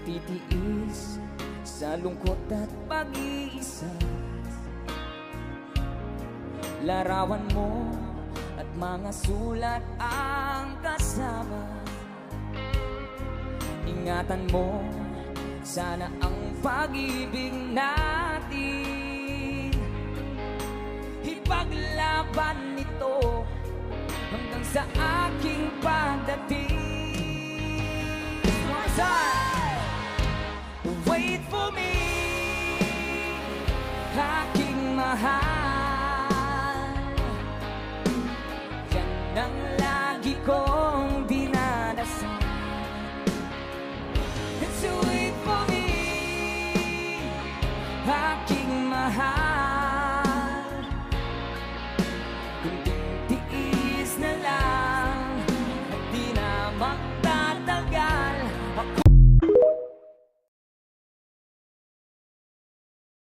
Titiis sa lungkot at pag-iisa. Larawan mo at mga sulat ang kasama. Ingatan mo sana ang pag-ibig natin. Ipaglaban nito hanggang sa aking pagdating.